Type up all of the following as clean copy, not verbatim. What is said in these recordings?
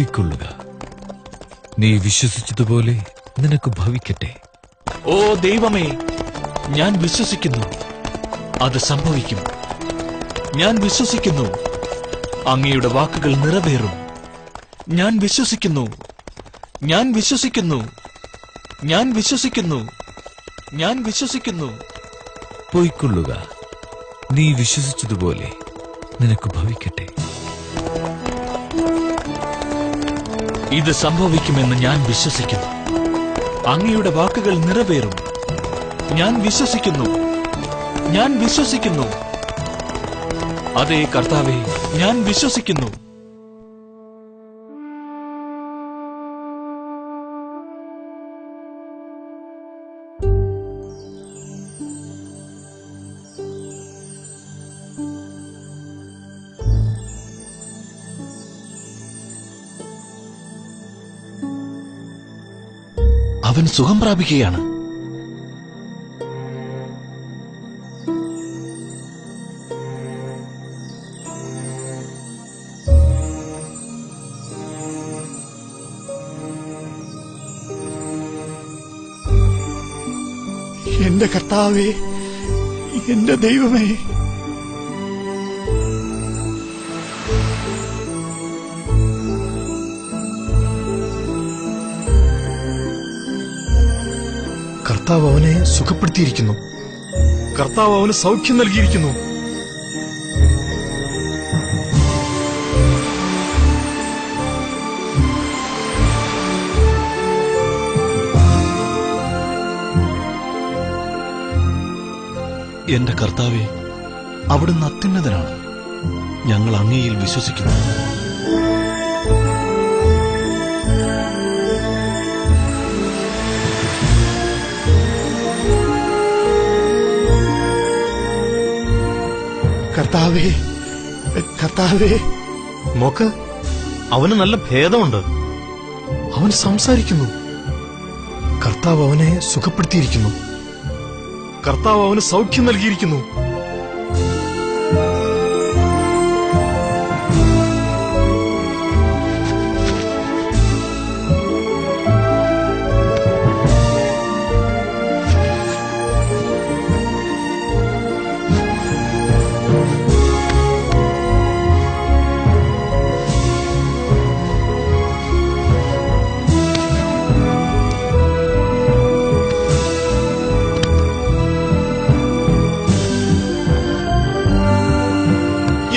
പോയിക്കൊള്ളുക. നീ വിശ്വസിച്ചതുപോലെ നിനക്ക് ഭവിക്കട്ടെ. ഓ ദൈവമേ, ഞാൻ വിശ്വസിക്കുന്നു, അത് സംഭവിക്കും. ഞാൻ വിശ്വസിക്കുന്നു, അങ്ങയുടെ വാക്കുകൾ നിറവേറും. ഞാൻ വിശ്വസിക്കുന്നു, ഞാൻ വിശ്വസിക്കുന്നു, ഞാൻ വിശ്വസിക്കുന്നു, ഞാൻ വിശ്വസിക്കുന്നു. പോയിക്കൊള്ളുക. നീ വിശ്വസിച്ചതുപോലെ നിനക്ക് ഭവിക്കട്ടെ. ഇത് സംഭവിക്കുമെന്ന് ഞാൻ വിശ്വസിക്കുന്നു. അങ്ങയുടെ വാക്കുകൾ നിറവേറും. ഞാൻ വിശ്വസിക്കുന്നു, ഞാൻ വിശ്വസിക്കുന്നു. അതേ കർത്താവേ, ഞാൻ വിശ്വസിക്കുന്നു. അവൻ സുഖം പ്രാപിക്കുകയാണ്. എന്റെ കർത്താവേ, എന്റെ ദൈവമേ, കർത്താവ് അവനെ സുഖപ്പെടുത്തിയിരിക്കുന്നു. കർത്താവ് അവന് സൗഖ്യം നൽകിയിരിക്കുന്നു. എന്റെ കർത്താവേ, അവിടുന്ന് അത്യുന്നതനാണ്. ഞങ്ങൾ അങ്ങയിൽ വിശ്വസിക്കുന്നു. കർത്താവേ, കർത്താവേ, നോക്ക്, അവന് നല്ല ഭേദമുണ്ട്. അവൻ സംസാരിക്കുന്നു. കർത്താവ് അവനെ സുഖപ്പെടുത്തിയിരിക്കുന്നു. കർത്താവ് അവന് സൗഖ്യം നൽകിയിരിക്കുന്നു.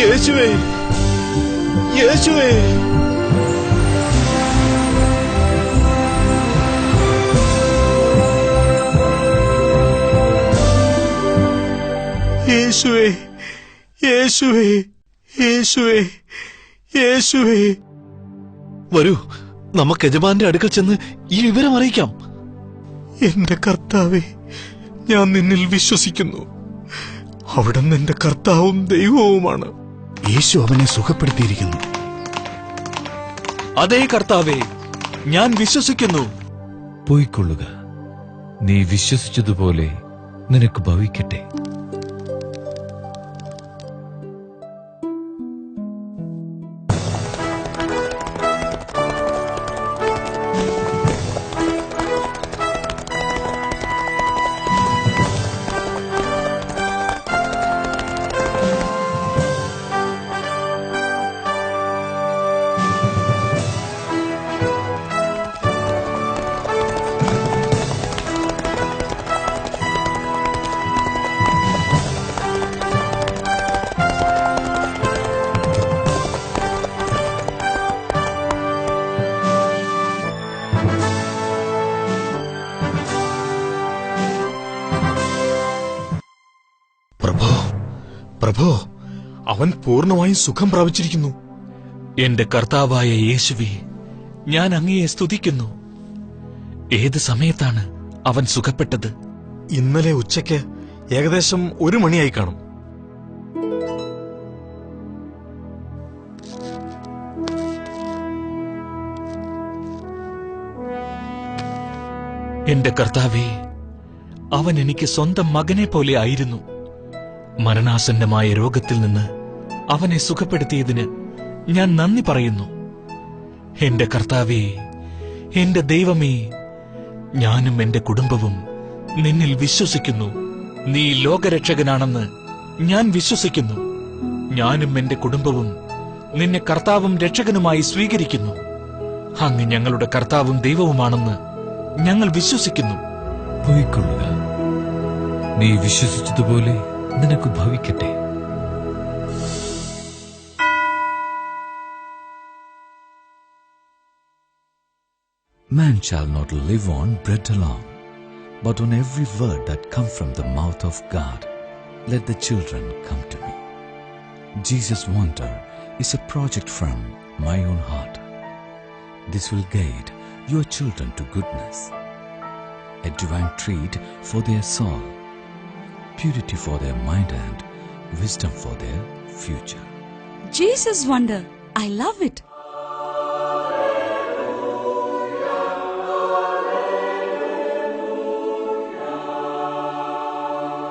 യേശുവേ, യേശുവേ, യേശുവേ, യേശുവേ, യേശുവേ, യേശുവേ. വരൂ, നമുക്ക് യജമാന്റെ അടുക്കൽ ചെന്ന് ഈ വിവരം അറിയിക്കാം. എന്റെ കർത്താവേ, ഞാൻ നിന്നിൽ വിശ്വസിക്കുന്നു. അവിടുന്ന് എന്റെ കർത്താവും ദൈവവുമാണ്. യേശു അവനെ സുഖപ്പെടുത്തിയിരിക്കുന്നു. അതേ കർത്താവേ, ഞാൻ വിശ്വസിക്കുന്നു. പോയിക്കൊള്ളുക. നീ വിശ്വസിച്ചതുപോലെ നിനക്ക് ഭവിക്കട്ടെ. പ്രഭോ, അവൻ പൂർണ്ണമായും സുഖം പ്രാപിച്ചിരിക്കുന്നു. എന്റെ കർത്താവായ യേശുവേ, ഞാൻ അങ്ങയെ സ്തുതിക്കുന്നു. ഏത് സമയത്താണ് അവൻ സുഖപ്പെട്ടത്? ഇന്നലെ ഉച്ചയ്ക്ക് ഏകദേശം 1 മണിയായി കാണും. എന്റെ കർത്താവേ, അവൻ എനിക്ക് സ്വന്തം മകനെ പോലെ ആയിരുന്നു. മരണാസന്നമായ രോഗത്തിൽ നിന്ന് അവനെ സുഖപ്പെടുത്തിയതിന് ഞാൻ നന്ദി പറയുന്നു. എന്റെ കർത്താവേ, എന്റെ ദൈവമേ, ഞാനും എന്റെ കുടുംബവും നിന്നിൽ വിശ്വസിക്കുന്നു. നീ ലോകരക്ഷകനാണെന്ന് ഞാൻ വിശ്വസിക്കുന്നു. ഞാനും എന്റെ കുടുംബവും നിന്നെ കർത്താവും രക്ഷകനുമായി സ്വീകരിക്കുന്നു. അങ്ങ് ഞങ്ങളുടെ കർത്താവും ദൈവവുമാണെന്ന് ഞങ്ങൾ വിശ്വസിക്കുന്നു. പോയിക്കൊള്ളുക. നീ വിശ്വസിച്ചതുപോലെ നിനക്ക് ഭവിക്കട്ടെ. Man shall not live on bread alone, but on every word that comes from the mouth of God. Let the children come to me. Jesus Wonder is a project from my own heart. This will guide your children to goodness, a divine treat for their soul, purity for their mind and wisdom for their future. Jesus Wonder, I love it.